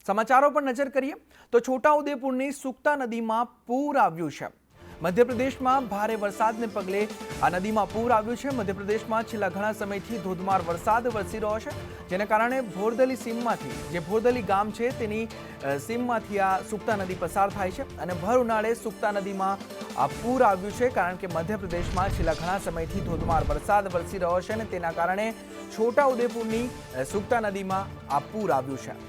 समाचारों पर नजर करिए तो छोटाउदेपुरनी सुक्ता नदीमां पूर આવ્યું છે। મધ્યપ્રદેશમાં ભારે વરસાદને પગલે આ નદીમાં પૂર આવ્યું છે। મધ્યપ્રદેશમાં છેલ્લા ઘણા સમયથી ધોધમાર વરસાદ વરસી રહ્યો છે, જેના કારણે ભોરદલી સીમમાંથી જે ભોરદલી ગામ છે તેની સીમમાંથી આ સુક્તા નદી પસાર થાય છે અને ભર ઉનાળે સુક્તા નદીમાં આ પૂર આવ્યું છે, કારણ કે મધ્યપ્રદેશમાં છેલ્લા ઘણા સમયથી ધોધમાર વરસાદ વરસી રહ્યો છે અને તેના કારણે છોટાઉદેપુરની સુક્તા નદીમાં આ પૂર આવ્યું છે।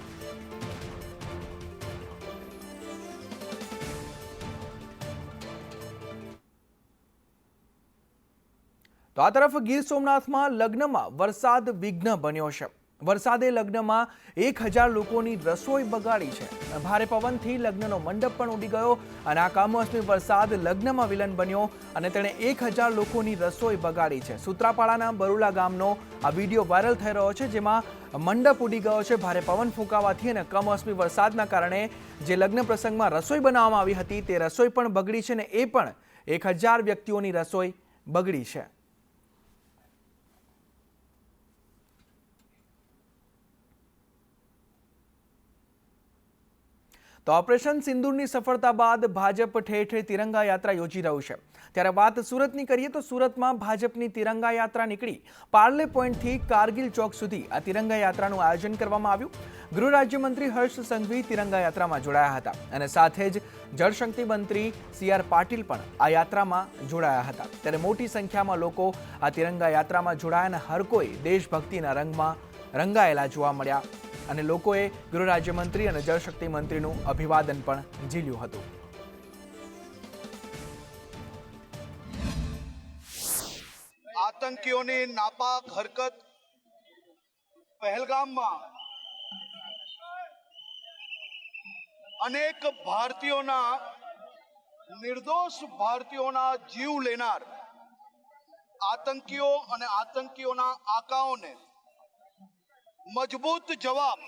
तो आ तरफ गीर सोमनाथમાં લગ્નમાં વરસાદ વિઘ્ન બન્યો છે। વરસાદે લગ્નમાં 1000 લોકોની રસોઈ બગાડી છે। ભારે પવનથી લગ્નનો મંડપ પણ ઉડી ગયો અને આ કમોસમી વરસાદ લગ્નમાં વિલન બન્યો અને તેણે 1000 લોકોની રસોઈ બગાડી છે। સૂત્રાપાડાના બરુલા ગામનો આ વિડીયો વાયરલ થઈ રહ્યો છે, જેમાં મંડપ ઉડી ગયો છે ભારે પવન ફૂંકાવાથી અને કમોસમી વરસાદના કારણે જે લગ્ન પ્રસંગમાં રસોઈ બનાવવામાં આવી હતી તે રસોઈ પણ બગડી છે અને એ પણ 1000 વ્યક્તિઓની રસોઈ બગડી છે। तो ऑपरेशन सिंदूरनी सफलता बाद भाजप ठेर ठेर तिरंगा यात्रा योजी रह्યું છે। ત્યારે વાત સુરતની કરીએ તો સુરતમાં ભાજપની तिरंगा यात्रा નીકળી પાર્લે પોઈન્ટથી કારગિલ ચોક સુધી આ तिरंगा यात्राનું આયોજન કરવામાં આવ્યું। ગૃહ રાજ્યમંત્રી હર્ષ સંઘવી तिरंगा यात्राમાં જોડાયા હતા અને સાથે જ જળશક્તિ મંત્રી CR પાટીલ પણ આ યાત્રામાં જોડાયા હતા। ત્યારે મોટી સંખ્યામાં લોકો આ तिरंगा यात्राમાં જોડાયા અને હર કોઈ દેશભક્તિના રંગમાં રંગાયેલા જોવા મળ્યા અને લોકોએ ગૃહ રાજ્યમંત્રી અને જળશક્તિ મંત્રીનું અભિવાદન પણ ઝીલ્યું હતું। આતંકીઓની નાપાક હરકત પહેલગામમાં અનેક ભારતીયોના નિર્દોષ ભારતીયોના જીવ લેનાર આતંકીઓ અને આતંકીઓના આકાઓને મજબૂત જવાબ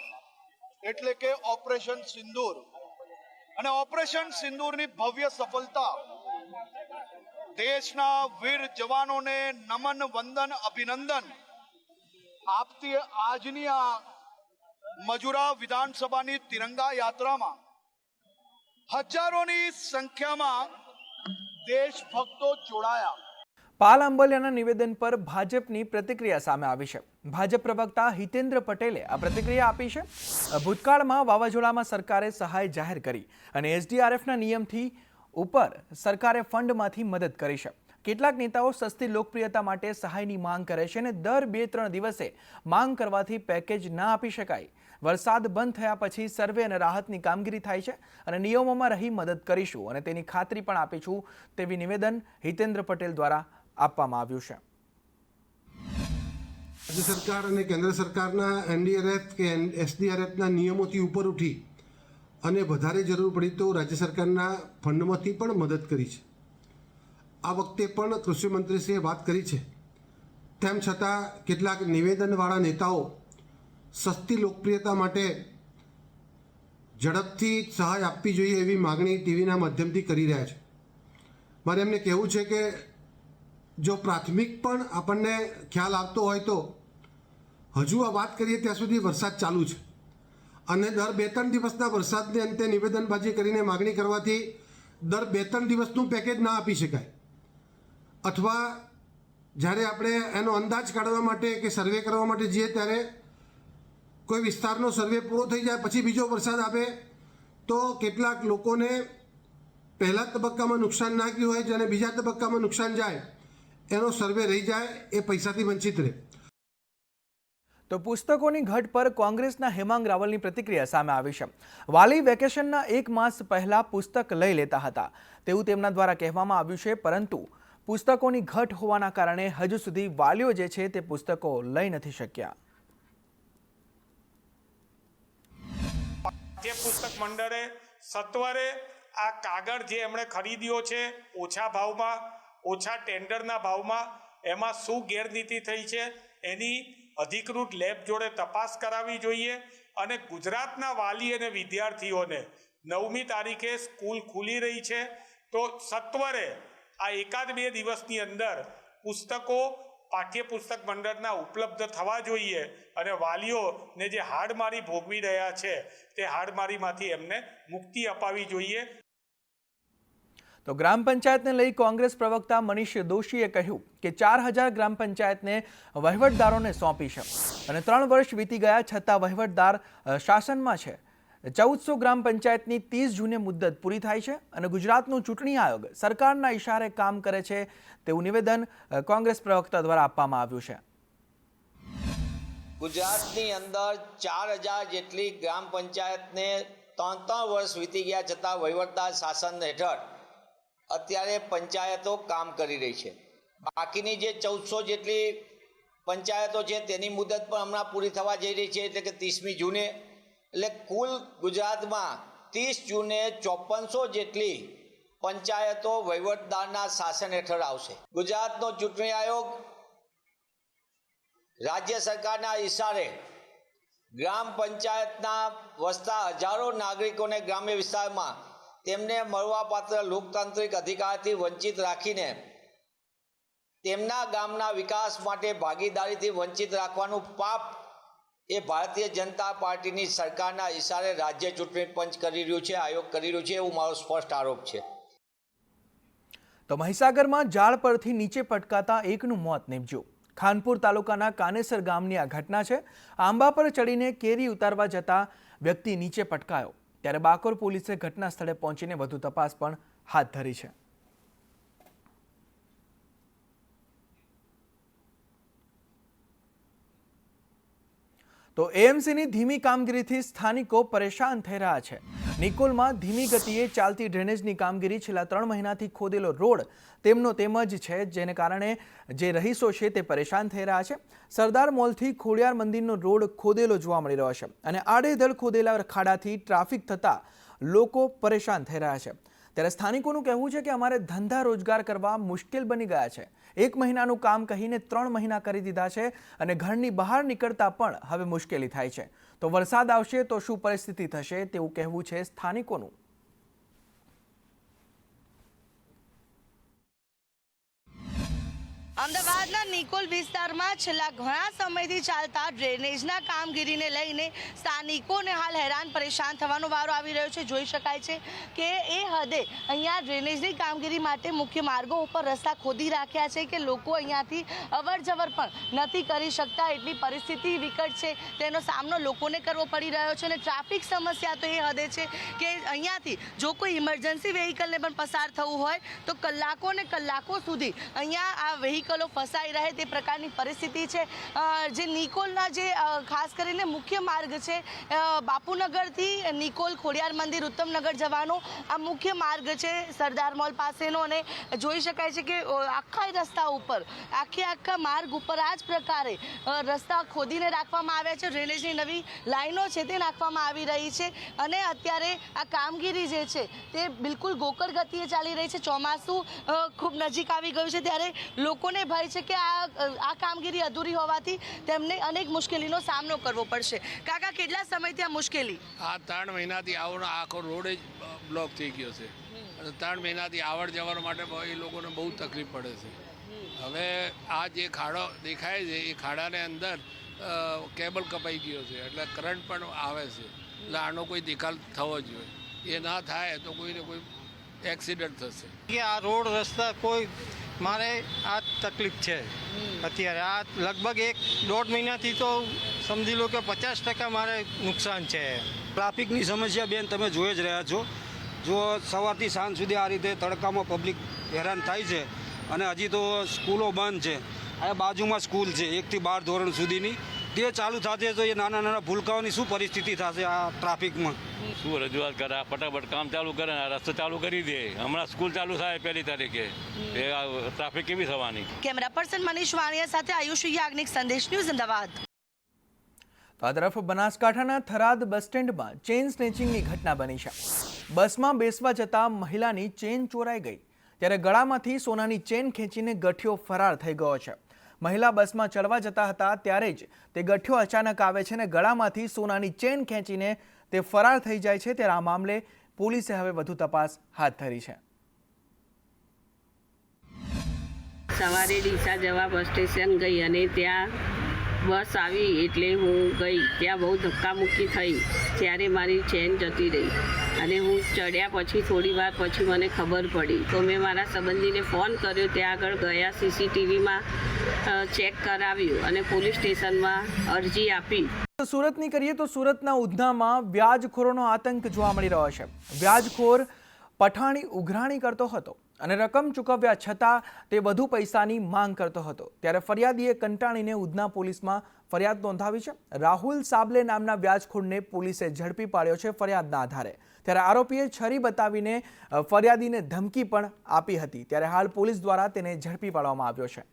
એટલે કે ઓપરેશન સિંદૂર અને ઓપરેશન સિંદૂરની ભવ્ય સફળતા દેશના વીર જવાનોને નમન વંદન અભિનંદન આપતી આજની આ મજુરા વિધાનસભાની तिरंगा યાત્રામાં હજારોની સંખ્યામાં દેશભક્તો જોડાયા। પાલ આંબલિયાના નિવેદન પર ભાજપની પ્રતિક્રિયા સામે આવી છે। ભાજપ પ્રવક્તા હિતેન્દ્ર પટેલે આ પ્રતિક્રિયા આપી છે। ભૂતકાળમાં વાવાઝોડામાં સરકારે સહાય જાહેર કરી અને SDRFના નિયમથી ઉપર સરકારે ફંડમાંથી મદદ કરી છે। કેટલાક નેતાઓ સસ્તી લોકપ્રિયતા માટે સહાયની માંગ કરે છે અને દર 2-3 દિવસે માંગ કરવાથી પેકેજ ના આપી શકાય। વરસાદ બંધ થયા પછી સર્વે અને રાહતની કામગીરી થાય છે અને નિયમોમાં રહી મદદ કરીશું અને તેની ખાતરી પણ આપીશું તેવી નિવેદન હિતેન્દ્ર પટેલ દ્વારા આપવામાં આવ્યું છે। રાજ્ય સરકાર અને કેન્દ્ર સરકારના NDRF કે SDRFના નિયમોથી ઉપર ઉઠી અને વધારે જરૂર પડી તો રાજ્ય સરકારના ફંડમાંથી પણ મદદ કરી છે। આ વખતે પણ કૃષિ મંત્રીશ્રીએ વાત કરી છે, તેમ છતાં કેટલાક નિવેદનવાળા નેતાઓ સસ્તી લોકપ્રિયતા માટે ઝડપથી સહાય આપવી જોઈએ એવી માગણી ટીવીના માધ્યમથી કરી રહ્યા છે। મારે એમને કહેવું છે કે જો પ્રાથમિક પણ આપણને ખ્યાલ આવતો હોય તો હજુ આ વાત કરીએ ત્યાં સુધી વરસાદ ચાલુ છે અને દર 2-3 દિવસના વરસાદને અંતે નિવેદનબાજી કરીને માગણી કરવાથી દર 2-3 દિવસનું પેકેજ ના આપી શકાય, અથવા જ્યારે આપણે એનો અંદાજ કાઢવા માટે કે સર્વે કરવા માટે જઈએ ત્યારે કોઈ વિસ્તારનો સર્વે પૂરો થઈ જાય પછી બીજો વરસાદ આવે તો કેટલાક લોકોને પહેલા તબક્કામાં નુકસાન ના ગયું હોય અને બીજા તબક્કામાં નુકસાન જાય એનો સર્વે રહી જાય, એ પૈસાથી વંચિત રહે। તો પુસ્તકોની ઘટ પર કોંગ્રેસના હેમાંગ રાવલની પ્રતિક્રિયા સામે આવી છે। વાલી વેકેશનના 1 માસ પહેલા પુસ્તક લઈ લેતા હતા તેવું તેમના દ્વારા કહેવામાં આવ્યું છે, પરંતુ પુસ્તકોની ઘટ હોવાના કારણે હજુ સુધી વાલીઓ જે છે તે પુસ્તકો લઈ નથી શક્યા। જે પુસ્તક મંડળે સત્વરે આ કાગળ જે એમણે ખરીદ્યો છે ઓછા ભાવમાં, ઓછા ટેન્ડરના ભાવમાં, એમાં શું ગેરનીતિ થઈ છે એની અધિકૃત લેબ જોડે તપાસ કરાવવી જોઈએ અને ગુજરાતના વાલી અને વિદ્યાર્થીઓને 9મી તારીખે સ્કૂલ ખુલી રહી છે તો સત્વરે આ 1-2 દિવસની અંદર પુસ્તકો પાઠ્યપુસ્તક મંડળના ઉપલબ્ધ થવા જોઈએ અને વાલીઓને જે હાડમારી ભોગવી રહ્યા છે તે હાડમારીમાંથી એમને મુક્તિ અપાવવી જોઈએ. તો ગ્રામ પંચાયતને લઈ કોંગ્રેસ પ્રવક્તા મનીષ દોશીએ કહ્યું કે 4000 ગ્રામ પંચાયતને વહીવટદારોને સોંપી છે અને 3 વર્ષ વીતી ગયા છતાં વહીવટદાર શાસનમાં છે. 1400 ગ્રામ પંચાયતની 30 જૂને મુદ્દત પૂરી થાય છે અને ગુજરાતનું ચૂંટણી આયોગ સરકારના ઇશારે કામ કરે છે તેવું નિવેદન કોંગ્રેસ પ્રવક્તા દ્વારા આપવામાં આવ્યું છે. ગુજરાતની અંદર 4000 જેટલી ગ્રામ પંચાયતને 3 વર્ષ વીતી ગયા છતાં વહીવટદાર શાસન હેઠળ અત્યારે પંચાયતો કામ કરી રહી છે. બાકીની જે 1400 જેટલી પંચાયતો છે તેની મુદત પણ હમણાં પૂરી થવા જઈ રહી છે, એટલે કે 30મી જૂને. એટલે કુલ ગુજરાતમાં 30 જૂને 5400 જેટલી પંચાયતો વહીવટદારના શાસન હેઠળ આવશે. ગુજરાતનો ચૂંટણી આયોગ રાજ્ય સરકારના ઇશારે ગ્રામ પંચાયતના વસતા હજારો નાગરિકોને ગ્રામ્ય વિસ્તારમાં તેમને મળવાપાત્ર લોકતાંત્રિક અધિકારથી વંચિત રાખીને તેમના ગામના વિકાસ માટે ભાગીદારીથી વંચિત રાખવાનું પાપ એ ભારતીય જનતા પાર્ટીની સરકારના ઇશારે રાજ્ય ચૂંટણી પંચ કરી રહ્યું છે, આયોગ કરી રહ્યું છે, એવું મારો સ્પષ્ટ આરોપ છે. તો મહીસાગરમાં ઝાડ પરથી નીચે પટકાતા એકનું મોત નીપજ્યું. ખાનપુર તાલુકાના કાનેસર ગામની આ ઘટના છે. આંબા પર ચડીને કેરી ઉતારવા જતા વ્યક્તિ નીચે પટકાયો, ત્યારે બાકોર પોલીસે ઘટના સ્થળે પહોંચીને વધુ તપાસ પણ હાથ ધરી છે. તો એએમસીની ધીમી કામગીરીથી સ્થાનિકો પરેશાન થઈ રહ્યા છે. નિકોલમાં ધીમી ગતિએ ચાલતી ડ્રેનેજની કામગીરી છેલ્લા 3 મહિનાથી ખોદેલો રોડ તેમનો તેમ જ છે, જેને કારણે જે રહીશો છે તે પરેશાન થઈ રહ્યા છે. સરદાર મોલથી ખોડિયાર મંદિરનો રોડ ખોદેલો જોવા મળી રહ્યો છે અને આડેધડ ખોદેલા ખાડાથી ટ્રાફિક થતાં લોકો પરેશાન થઈ રહ્યા છે. ત્યારે સ્થાનિકોનું કહેવું છે કે અમારે ધંધા રોજગાર કરવા મુશ્કેલ બની ગયા છે. 1 મહિનાનું કામ કહીને 3 મહિના કરી દીધા છે અને ઘરની બહાર નીકળતા પણ હવે મુશ્કેલી થાય છે. તો વરસાદ આવશે તો શું પરિસ્થિતિ થશે તેવું કહેવું છે સ્થાનિકોનું. અમદાવાદના નિકોલ વિસ્તારમાં છેલ્લા ઘણા સમયથી ચાલતા ડ્રેનેજના કામગીરીને લઈને સ્થાનિકોને હાલ હેરાન પરેશાન થવાનો વારો આવી રહ્યો છે. જોઈ શકાય છે કે એ હદે અહીંયા ડ્રેનેજની કામગીરી માટે મુખ્ય માર્ગો ઉપર રસ્તા ખોદી રાખ્યા છે કે લોકો અહીંયાથી અવર જવર પણ નથી કરી શકતા. એટલી પરિસ્થિતિ વિકટ છે, તેનો સામનો લોકોને કરવો પડી રહ્યો છે અને ટ્રાફિક સમસ્યા તો એ હદે છે કે અહીંયાથી જો કોઈ ઇમરજન્સી વ્હીકલને પણ પસાર થવું હોય તો કલાકો ને કલાકો સુધી અહીંયા આ વ્હીકલ ફસાઈ રહે તે પ્રકારની પરિસ્થિતિ છે. જે નિકોલના જે ખાસ કરીને મુખ્ય માર્ગ છે, બાપુનગરથી નિકોલ ખોડિયાર મંદિર ઉત્તમનગર જવાનો આ મુખ્ય માર્ગ છે સરદાર મોલ પાસેનો, અને જોઈ શકાય છે કે આખા રસ્તા ઉપર આખા માર્ગ ઉપર આ જ પ્રકારે રસ્તા ખોદીને રાખવામાં આવ્યા છે. ડ્રેનેજની નવી લાઈનો છે તે નાખવામાં આવી રહી છે અને અત્યારે આ કામગીરી જે છે તે બિલકુલ ગોકળ ગતિએ ચાલી રહી છે. ચોમાસું ખૂબ નજીક આવી ગયું છે ત્યારે લોકોને ભય છે કે આ કામગીરી અધૂરી હોવાથી તેમને અનેક મુશ્કેલીનો સામનો કરવો પડશે. કાકા, કેટલા સમયથી આ મુશ્કેલી? આ 3 મહિનાથી આખો રોડ જ બ્લોક થઈ ગયો છે અને 3 મહિનાથી આવડ જવર માટે એ લોકોને બહુ તકલીફ પડે છે. હવે આ જે ખાડો દેખાય છે એ ખાડાને અંદર કેબલ કપાઈ ગયો છે, એટલે કરંટ પણ આવે છે. એટલે આનો કોઈ નિકાલ થવો જોઈએ. એ ના થાય તો કોઈને કોઈ એક્સિડન્ટ થશે. કે આ રોડ રસ્તા કોઈ મારે આ તકલીફ છે અત્યારે. આ લગભગ 1-1.5 મહિનાથી તો સમજી લો કે 50% મારે નુકસાન છે. ટ્રાફિકની સમસ્યા બેન તમે જોઈ જ રહ્યા છો. જો સવારથી સાંજ સુધી આ રીતે તડકામાં પબ્લિક હેરાન થાય છે અને હજી તો સ્કૂલો બંધ છે. આ બાજુમાં સ્કૂલ છે 1 થી 12 ધોરણ સુધીની, તે ચાલુ થશે તો એ નાના ભૂલકાઓની શું પરિસ્થિતિ થશે આ ટ્રાફિકમાં. શું રજૂઆત કરે, ફટાફટ કામ ચાલુ કરે ને રસ્તો ચાલુ કરી દે. હમણાં સ્કૂલ ચાલુ થાય 1 તારીખે, એ ટ્રાફિક કેવી થવાની? કેમેરા પર્સન મનીષ વાણિયા સાથે આયુષી યાજ્ઞિક, સંદેશ ન્યૂઝ, અમદાવાદ. આ તરફ બનાસકાંઠાના થરાદ બસ સ્ટેન્ડમાં ચેઇન સ્નેચિંગની ઘટના બની છે. બસમાં બેસવા જતા મહિલાની ચેઇન ચોરાઈ ગઈ, ત્યારે ગળામાંથી સોનાની ચેઇન ખેંચીને ગઠિયો ફરાર થઈ ગયો છે. મહિલા બસમાં ચડવા જતા હતા ત્યારે જ તે ગઠિયો અચાનક આવે છે અને ગળામાંથી સોનાની ચેઇન ખેંચીને તે ફરાર થઈ જાય છે. ત્યારે આ મામલે પોલીસે હવે વધુ તપાસ હાથ ધરી છે. સવારે ડીસા જવા બસ સ્ટેશન ગઈ અને ત્યાં બસ આવી એટલે હું ગઈ. ત્યાં બહુ ધક્કામુક્કી થઈ. ત્યારે મારી ચેન જતી રહી અને હું ચડ્યા પછી થોડી વાર પછી મને ખબર પડી. તો મેં મારા સંબંધીને ફોન કર્યો. ત્યાં આગળ ગયા, CCTVમાં ચેક કરાવ્યું અને પોલીસ સ્ટેશનમાં અરજી આપી. સુરતની કરીએ તો સુરતના ઉધનામાં વ્યાજખોરોનો આતંક જોવા મળી રહ્યો છે. વ્યાજખોર પઠાણી ઉઘરાણી કરતો હતો અને રકમ ચૂકવ્યા છતાં તે વધુ પૈસાની માંગ કરતો હતો. ત્યારે ફરિયાદીએ કંટાળીને ઉધના પોલીસમાં ફરિયાદ નોંધાવી છે. રાહુલ સાબલે નામના વ્યાજખોરને પોલીસે ઝડપી પાડ્યો છે ફરિયાદના આધારે. ત્યારે આરોપીએ છરી બતાવીને ફરિયાદીને ધમકી પણ આપી હતી. ત્યારે હાલ પોલીસ દ્વારા તેને ઝડપી પાડવામાં આવ્યો છે.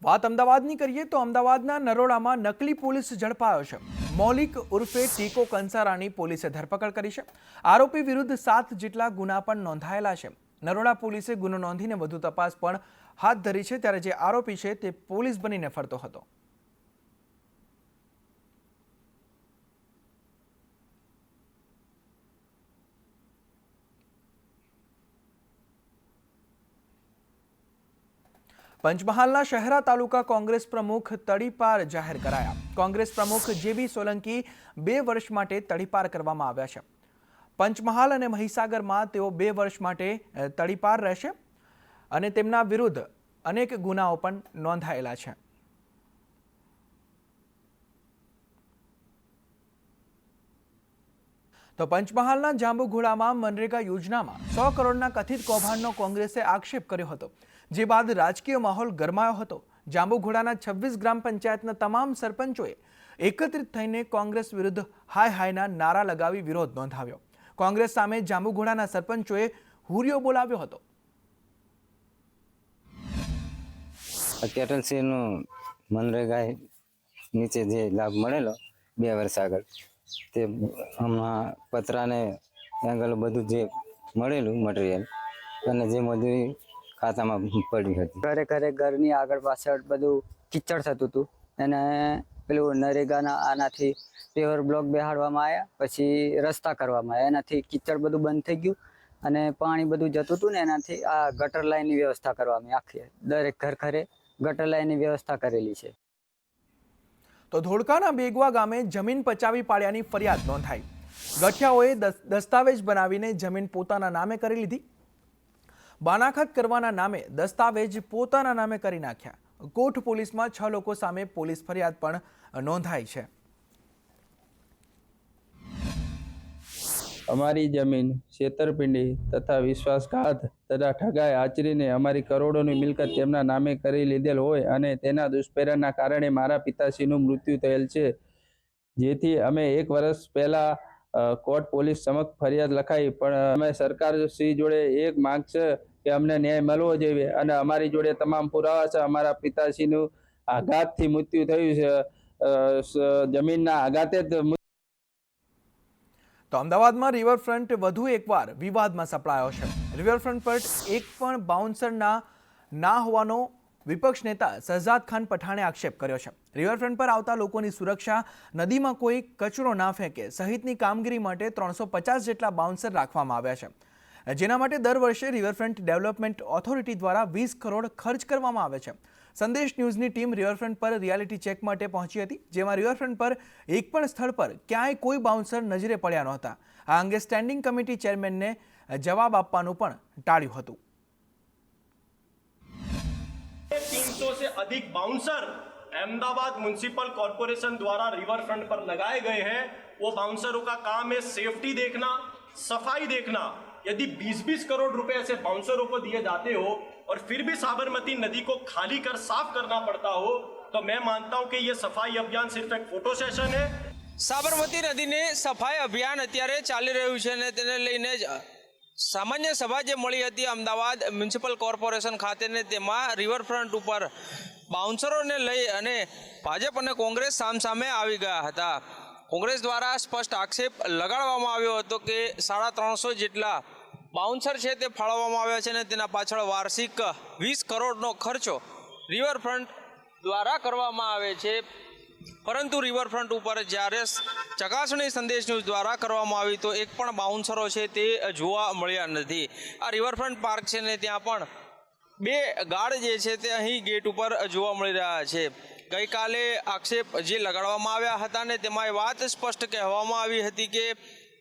વાત અમદાવાદની કરીએ તો અમદાવાદના નરોડામાં નકલી પોલીસ ઝડપાયો છે. મૌલિક ઉર્ફે ટીકો કંસારાની પોલીસે ધરપકડ કરી છે. આરોપી વિરુદ્ધ 7 જેટલા ગુના પણ નોંધાયેલા છે. નરોડા પોલીસે ગુનો નોંધીને વધુ તપાસ પણ હાથ ધરી છે. ત્યારે જે આરોપી છે તે પોલીસ બનીને ફરતો હતો. પંચમહાલના શહેરા તાલુકા કોંગ્રેસ પ્રમુખ તડીપાર જાહેર કરાયા. કોંગ્રેસ પ્રમુખ JB સોલંકી 2 વર્ષ માટે તડીપાર કરવામાં આવ્યા છે. પંચમહાલ અને મહીસાગરમાં તેઓ 2 વર્ષ માટે તડીપાર રહેશે અને તેમના વિરુદ્ધ અનેક ગુનાઓ પણ નોંધાયેલા છે. તો પંચમહાલના જાંબુઘોડામાં મનરેગા યોજનામાં 100 કરોડના કથિત કૌભાંડનો કોંગ્રેસે આક્ષેપ કર્યો હતો. જે બાદ રાજકીય માહોલ ગરમાયો હતો. જાંબુઘોડાના 26 ગ્રામ પંચાયતના તમામ સરપંચોએ એકત્રિત થઈને કોંગ્રેસ વિરુદ્ધ હાય હાયના નારા લગાવી વિરોધ નોંધાવ્યો. કોંગ્રેસ સામે જાંબુઘોડાના સરપંચોએ હુરિયો બોલાવ્યો હતો. કેટલસીનું મનરેગા નીચે જે લાભ મળેલો 2 વર્ષ આગળ તે હમણાં પતરાને આગળ બધું જે મળેલું મટીરિયલ અને જે મજૂરી ખાતામાં પડી હતી. ઘરે ઘરે ઘરની આગળ પાછળ બધું કિચડ થતું હતું અને પેલું નરેગાના આનાથી પેવર બ્લોક બેહાડવામાં આવ્યા, પછી રસ્તા કરવામાં આવ્યા. એનાથી કિચડ બધું બંધ થઈ ગયું અને પાણી બધું જતું હતું ને એનાથી આ ગટર લાઈનની વ્યવસ્થા કરવામાં આખી દરેક ઘરે ગટર લાઈનની વ્યવસ્થા કરેલી છે. તો ધોળકાના બેગવા ગામે જમીન પચાવી પાડ્યાની ફરિયાદ નોંધાઈ. ગઠિયાઓએ દસ્તાવેજ બનાવીને જમીન પોતાના નામે કરી લીધી. બાનાખત કરવાના નામે દસ્તાવેજ પોતાના નામે કરી નાખ્યા. કોટ પોલીસમાં 6 લોકો સામે પોલીસ ફરિયાદ પણ નોંધાઈ છે. અમારી જમીન છેતરપિંડી તથા વિશ્વાસઘાત તથા ઠગાઈ આચરીને અમારી કરોડોની મિલકત તેમના નામે કરી લીધેલ હોય અને તેના દુષ્પ્રેરણના કારણે મારા પિતાશ્રીનું મૃત્યુ થયેલ છે. જેથી અમે 1 વર્ષ પહેલા કોર્ટ પોલીસ સમક્ષ ફરિયાદ લખાઈ, પણ અમે સરકાર શ્રી જોડે એક માંગ છે કે અમને ન્યાય મળવો જોઈએ અને અમારી જોડે તમામ પુરાવા છે. અમારા પિતાશ્રીનું આઘાતથી મૃત્યુ થયું છે, જમીનના આઘાતે જ. તો અમદાવાદમાં રિવરફ્રન્ટ વધુ એકવાર વિવાદમાં સપડાયો છે. રિવરફ્રન્ટ પર એક પણ બાઉન્સર ના હોવાનો વિપક્ષ નેતા શહજાદ ખાન પઠાણે આક્ષેપ કર્યો છે. રિવરફ્રન્ટ પર આવતા લોકોની સુરક્ષા, નદીમાં કોઈ કચરો ના ફેંકે સહિતની કામગીરી માટે 350 જેટલા બાઉન્સર રાખવામાં આવ્યા છે. જેના માટે દર વર્ષે રિવરફ્રન્ટ ડેવલપમેન્ટ ઓથોરિટી દ્વારા 20 કરોડ ખર્ચ કરવામાં આવે છે. સંદેશ ન્યૂઝની ટીમ રિવરફ્રન્ટ પર રિયાલિટી ચેક માટે પહોંચી હતી, જેમાં રિવરફ્રન્ટ પર એક પણ સ્થળ પર ક્યાંય કોઈ બાઉન્સર નજરે પડ્યા નહોતા. આ અંગે સ્ટેન્ડિંગ કમિટી ચેરમેનને જવાબ આપવાનું પણ ટાળ્યું હતું. 300 से अधिक बाउंसर अहमदाबाद म्युनिसिपल कॉर्पोरेशन द्वारा रिवर फ्रंट पर लगाए गए हैं. वो बाउंसरों का काम है सेफ्टी देखना, सफाई देखना. यदि 20-20 करोड़ रुपए ऐसे बाउंसरों को दिए जाते हो और फिर भी साबरमती नदी को खाली कर साफ करना पड़ता हो, तो मैं मानता हूं कि ये सफाई अभियान सिर्फ एक फोटो सेशन है. સાબરમતી નદીને સફાઈ અભિયાન અત્યારે ચાલી રહ્યું છે અને તેને લઈને જ સામાન્ય સભા જે મળી હતી અમદાવાદ મ્યુનિસિપલ કોર્પોરેશન ખાતે ને તેમાં રિવરફ્રન્ટ ઉપર બાઉન્સરોને લઈ અને ભાજપ અને કોંગ્રેસ સામસામે આવી ગયા હતા. કોંગ્રેસ દ્વારા સ્પષ્ટ આક્ષેપ લગાડવામાં આવ્યો હતો કે 350 જેટલા બાઉન્સર છે તે ફાળવવામાં આવ્યા છે અને તેના પાછળ વાર્ષિક 20 કરોડનો ખર્ચો રિવરફ્રન્ટ દ્વારા કરવામાં આવે છે. પરંતુ રિવરફ્રન્ટ ઉપર જ્યારે ચકાસણી સંદેશ ન્યૂઝ દ્વારા કરવામાં આવી તો એક પણ બાઉન્સરો છે તે જોવા મળ્યા નથી. આ રિવરફ્રન્ટ પાર્ક છે ને ત્યાં પણ 2 ગાર્ડ જે છે તે અહીં ગેટ ઉપર જોવા મળી રહ્યા છે. ગઈકાલે આક્ષેપ જે લગાડવામાં આવ્યા હતા ને તેમાં એ વાત સ્પષ્ટ કહેવામાં આવી હતી કે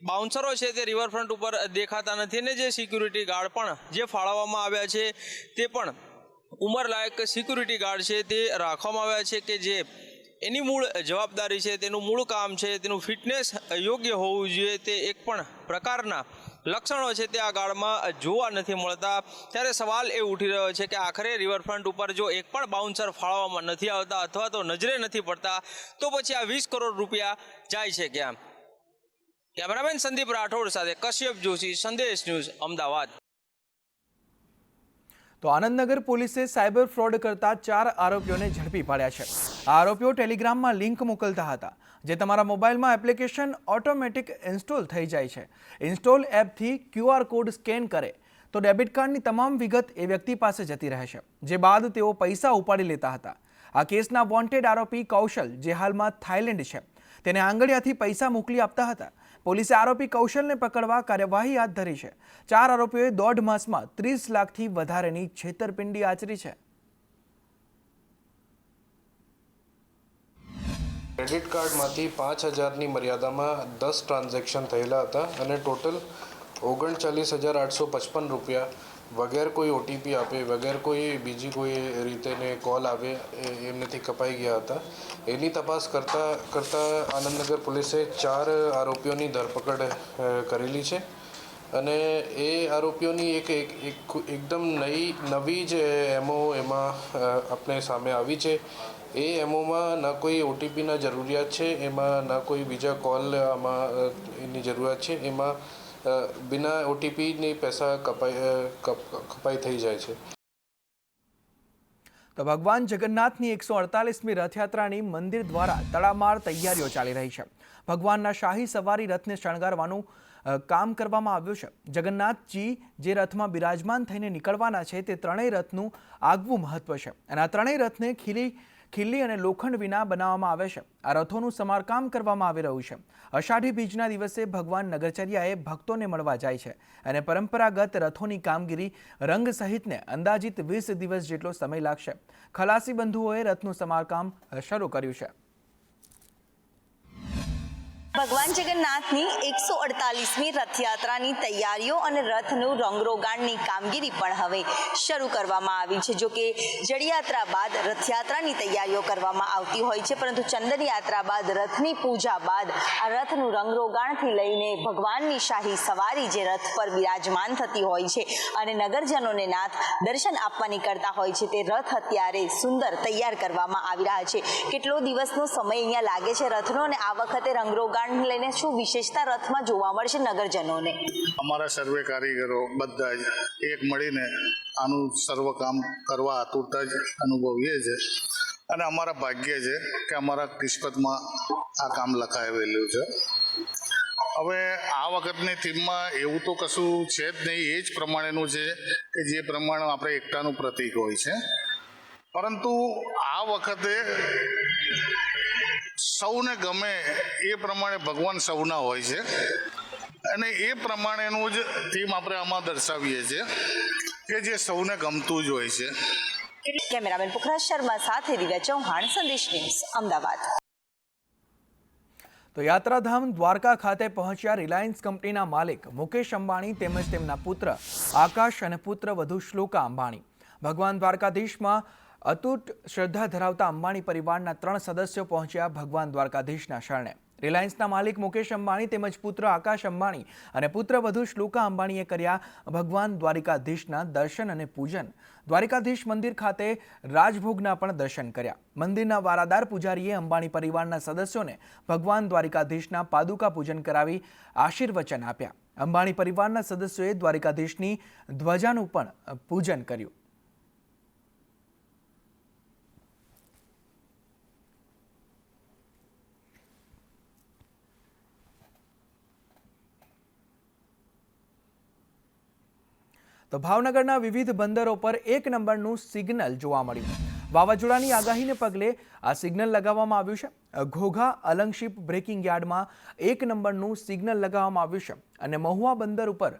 બાઉન્સરો છે તે રિવરફ્રન્ટ ઉપર દેખાતા નથી ને જે સિક્યુરિટી ગાર્ડ પણ જે ફાળવવામાં આવ્યા છે તે પણ ઉંમરલાયક સિક્યુરિટી ગાર્ડ છે તે રાખવામાં આવ્યા છે કે જે એની મૂળ જવાબદારી છે, તેનું મૂળ કામ છે, તેનું ફિટનેસ યોગ્ય હોવું જોઈએ, તે એક પણ પ્રકારના લક્ષણો છે તે આ ગાર્ડમાં જોવા નથી મળતા. ત્યારે સવાલ એ ઉઠી રહ્યો છે કે આખરે રિવરફ્રન્ટ ઉપર જો એક પણ બાઉન્સર ફાળવવામાં નથી આવતા અથવા તો નજરે નથી પડતા તો પછી આ 20 કરોડ રૂપિયા જાય છે ક્યાં? કેમેરામેન સંદીપ રાઠોડ સાથે કશ્યપ જોશી, સંદેશ ન્યૂઝ, અમદાવાદ. તો આનંદનગર પોલીસે સાયબર ફ્રોડ કરતા 4 આરોપીઓને ઝડપી પાડ્યા છે. આ આરોપીઓ ટેલિગ્રામમાં લિંક મોકલતા હતા જે તમારા મોબાઈલમાં એપ્લિકેશન ઓટોમેટિક ઇન્સ્ટોલ થઈ જાય છે. ઇન્સ્ટોલ એપથી QR કોડ સ્કેન કરે તો ડેબિટ કાર્ડની તમામ વિગત એ વ્યક્તિ પાસે જતી રહે છે, જે બાદ તેઓ પૈસા ઉપાડી લેતા હતા. આ કેસના વોન્ટેડ આરોપી કૌશલ, જે હાલમાં થાઇલેન્ડ છે, તેને આંગળીયાથી પૈસા મોકલી આપતા હતા. પોલીસે આરોપી કૌશલને પકડવા કાર્યવાહી હાથ ધરી છે. 4 આરોપીઓએ 1.5 માસમાં 30 લાખથી વધારેની છેતરપિંડી આચરી છે. ક્રેડિટ કાર્ડમાંથી 5,000ની મર્યાદામાં 10 ટ્રાન્ઝેક્શન થયેલા હતા અને ટોટલ 39,855 રૂપિયા વગેર કોઈ OTP આપે, વગેર કોઈ બીજી કોઈ રીતેને કોલ આવે એમનેથી કપાઈ ગયા હતા. એની તપાસ કરતા આનંદનગર પોલીસે 4 આરોપીઓની ધરપકડ કરેલી છે અને એ આરોપીઓની એકદમ નવી જ એમો એમાં આપણે સામે આવી છે. એ એમોમાં ના કોઈ OTPના જરૂરિયાત છે, એમાં ના કોઈ બીજા કોલ આમાં એની જરૂરિયાત છે. એમાં બિના OTPની પૈસા કપાઈ થઈ જાય છે. તો ભગવાન જગન્નાથની 148મી રથયાત્રાની મંદિર દ્વારા તડામાર તૈયારીઓ ચાલી રહી છે. ભગવાનના શાહી સવારી રથને શણગારવાનું કામ કરવામાં આવ્યું છે. જગન્નાથજી જે રથમાં બિરાજમાન થઈને નીકળવાના છે તે 3ય રથનું આગવું મહત્વ છે અને આ 3ય રથને ખીલી અને લોખંડ વિના બનાવવામાં આવે છે. આ રથોનું સમારકામ કરવામાં આવી રહ્યું છે. અષાઢી બીજના દિવસે ભગવાન નગરચર્યાએ ભક્તોને મળવા જાય છે અને પરંપરાગત રથોની કામગીરી રંગ સહિતને અંદાજિત 20 દિવસ જેટલો સમય લાગશે. ખલાસી બંધુઓએ રથનું સમારકામ શરૂ કર્યું છે. ભગવાન જગન્નાથની 148મી રથયાત્રાની તૈયારીઓ અને રથનું રંગરોગાણની કામગીરી પણ હવે શરૂ કરવામાં આવી છે. જો કે જળયાત્રા બાદ રથયાત્રાની તૈયારીઓ કરવામાં આવતી હોય છે, પરંતુ ચંદન યાત્રા બાદ રથની પૂજા બાદ આ રથનું રંગરોગાણથી લઈને ભગવાનની શાહી સવારી જે રથ પર બિરાજમાન થતી હોય છે અને નગરજનોને નાથ દર્શન આપવા નીકળતા હોય છે તે રથ અત્યારે સુંદર તૈયાર કરવામાં આવી રહ્યા છે. કેટલો દિવસનો સમય અહીંયા લાગે છે રથનો અને આ વખતે રંગરોગાણ લઈને શું વિશેષતા રથમાં જોવા મળશે નગરજનોને? અમારા સર્વે કારીગરો બધા જ એક મળીને આનું સર્વ કામ કરવા આતુરતા જ અનુભવીએ છે અને અમારા ભાગ્ય છે કે અમારા કિસ્મતમાં આ કામ લખાયેલું છે. હવે આ વખતની થીમમાં એવું તો કશું છે જ નહીં, એ જ પ્રમાણેનું છે કે જે પ્રમાણે આપણે એકતાનું પ્રતીક હોય છે. પરંતુ આ વખતે સૌને ગમે એ પ્રમાણે ભગવાન સૌના હોય છે અને એ પ્રમાણેનું જ થીમ આપણે આમાં દર્શાવીએ છીએ કે જે સૌને ગમતું જ હોય છે. કેમેરામેન પુખરાજ શર્મા સાથે દિવ્યા ચૌહાણ, સંદેશ ન્યૂઝ, અમદાવાદ. તો યાત્રાધામ દ્વારકા ખાતે પહોંચ્યા રિલાયન્સ કંપનીના માલિક મુકેશ અંબાણી તેમજ તેમના પુત્ર આકાશ અને પુત્ર વધુ શ્લોકા અંબાણી. ભગવાન દ્વારકાધીશમાં અતૂટ શ્રદ્ધા ધરાવતા અંબાણી પરિવારના 3 સદસ્યો પહોંચ્યા ભગવાન દ્વારકાધીશના શરણે. રિલાયન્સના માલિક મુકેશ અંબાણી તેમજ પુત્ર આકાશ અંબાણી અને પુત્ર વધુ શ્લોકા અંબાણીએ કર્યા ભગવાન દ્વારિકાધીશના દર્શન અને પૂજન. દ્વારિકાધીશ મંદિર ખાતે રાજભોગના પણ દર્શન કર્યા. મંદિરના વારાદાર પૂજારીએ અંબાણી પરિવારના સદસ્યોને ભગવાન દ્વારિકાધીશના પાદુકા પૂજન કરાવી આશીર્વચન આપ્યા. અંબાણી પરિવારના સદસ્યોએ દ્વારિકાધીશની ધ્વજાનું પણ પૂજન કર્યું. તો ભાવનગરના વિવિધ બંદરો પર 1 નંબરનું સિગ્નલ જોવા મળ્યું. વાવાઝોડાની આગાહીને પગલે આ સિગ્નલ લગાવવામાં આવ્યું છે. ઘોઘા અલંગશીપ બ્રેકિંગ યાર્ડમાં 1 નંબરનું સિગ્નલ લગાવવામાં આવ્યું છે અને મહુવા બંદર ઉપર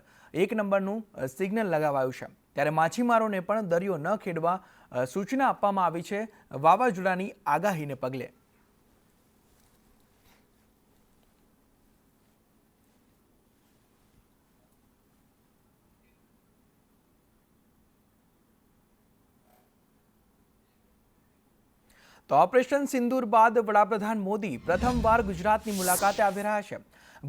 1 નંબરનું સિગ્નલ લગાવાયું છે. ત્યારે માછીમારોને પણ દરિયો ન ખેડવા સૂચના આપવામાં આવી છે વાવાઝોડાની આગાહીને પગલે. તો ઓપરેશન સિંદૂર બાદ વડાપ્રધાન મોદી પ્રથમવાર ગુજરાતની મુલાકાતે આવી રહ્યા છે.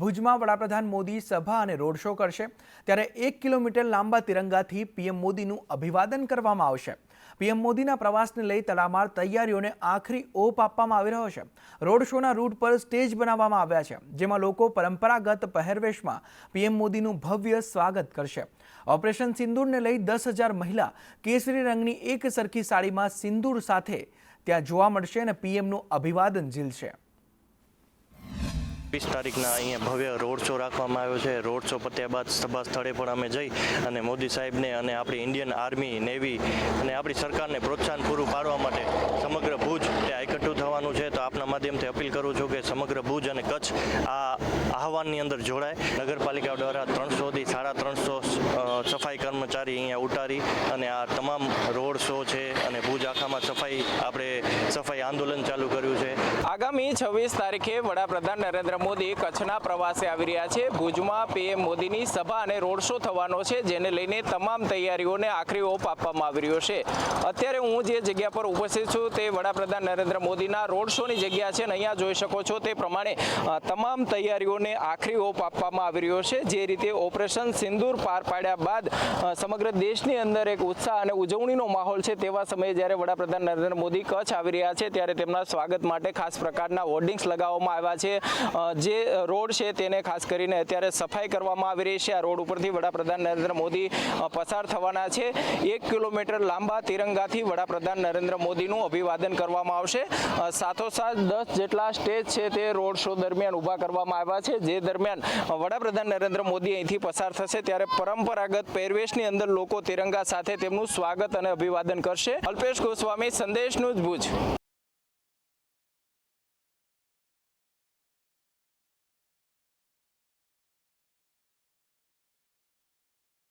ભુજમાં વડાપ્રધાન મોદી સભા અને રોડ શો કરશે. ત્યારે 1 કિલોમીટર લાંબા તિરંગાથી પીએમ મોદીનું અભિવાદન કરવામાં આવશે. પીએમ મોદીના પ્રવાસને લઈ તડામાર તૈયારીઓને આખરી ઓપ આપવામાં આવી રહ્યો છે. રોડ શોના રૂટ પર સ્ટેજ બનાવવામાં આવ્યા છે, જેમાં લોકો પરંપરાગત પહેરવેશમાં પીએમ મોદીનું ભવ્ય સ્વાગત કરશે. ઓપરેશન સિંદૂરને લઈ 10,000 મહિલા કેસરી રંગની એક સરખી સાડીમાં સિંદૂર સાથે ત્યાં જોવા મળશે અને પીએમનું અભિવાદન ઝીલશે. 20 તારીખના અહીંયા ભવ્ય રોડ શો રાખવામાં આવ્યો છે. રોડ શો પત્યા બાદ સભા સ્થળે પણ અમે જઈ અને મોદી સાહેબને અને આપણી ઇન્ડિયન આર્મી, નેવી અને આપણી સરકારને પ્રોત્સાહન પૂરું પાડવા માટે સમગ્ર ભુજ ત્યાં એકઠું થવાનું છે. તો આપના માધ્યમથી અપીલ કરું છું કે સમગ્ર ભુજ અને કચ્છ આ આહવાનની અંદર જોડાય. નગરપાલિકા દ્વારા 300થી 350 સફાઈ કર્મચારી અહીંયા ઉતારી અને આ તમામ રોડ શો છે અને ભુજ આખામાં સફાઈ આંદોલન ચાલુ કર્યું છે. આગામી 26 તારીખે વડાપ્રધાન નરેન્દ્ર મોદી કચ્છના પ્રવાસે આવી રહ્યા છે. ભુજમાં પીએમ મોદીની સભા અને રોડ શો થવાનો છે, જેને લઈને તમામ તૈયારીઓને આખરી ઓપ આપવામાં આવી રહ્યો છે. અત્યારે હું જે જગ્યા પર ઉપસ્થિત છું તે વડાપ્રધાન નરેન્દ્ર મોદીના રોડ શોની જગ્યા છે અને અહીંયા જોઈ શકો છો તે પ્રમાણે તમામ તૈયારીઓને આખરી ઓપ આપવામાં આવી રહ્યો છે. જે રીતે ઓપરેશન સિંદૂર પાર પાડ્યા બાદ સમગ્ર દેશની અંદર એક ઉત્સાહ અને ઉજવણીનો માહોલ છે, તેવા સમયે જ્યારે વડાપ્રધાન નરેન્દ્ર મોદી કચ્છ આવી રહ્યા છે ત્યારે તેમના સ્વાગત માટે ખાસ પ્રકારના હોર્ડિંગ્સ લગાવવામાં આવ્યા છે. જે રોડ છે તેને ખાસ કરીને અત્યારે સફાઈ કરવામાં આવી રહી છે. આ રોડ ઉપરથી વડાપ્રધાન નરેન્દ્ર મોદી પસાર થવાના છે. 1 કિલોમીટર લાંબા તિરંગાથી વડાપ્રધાન નરેન્દ્ર મોદીનું અભિવાદન કરવામાં આવશે. સાથોસાથ 10 જેટલા સ્ટેજ છે તે રોડ શો દરમિયાન ઊભા કરવામાં આવ્યા છે. જે દરમિયાન વડાપ્રધાન નરેન્દ્ર મોદી અહીંથી પસાર થશે ત્યારે પરંપરાગત પહેરવેશની અંદર લોકો તિરંગા સાથે તેમનું સ્વાગત અને અભિવાદન કરશે. અલ્પેશ ગોસ્વામી, સંદેશ ન્યૂઝ, ભુજ.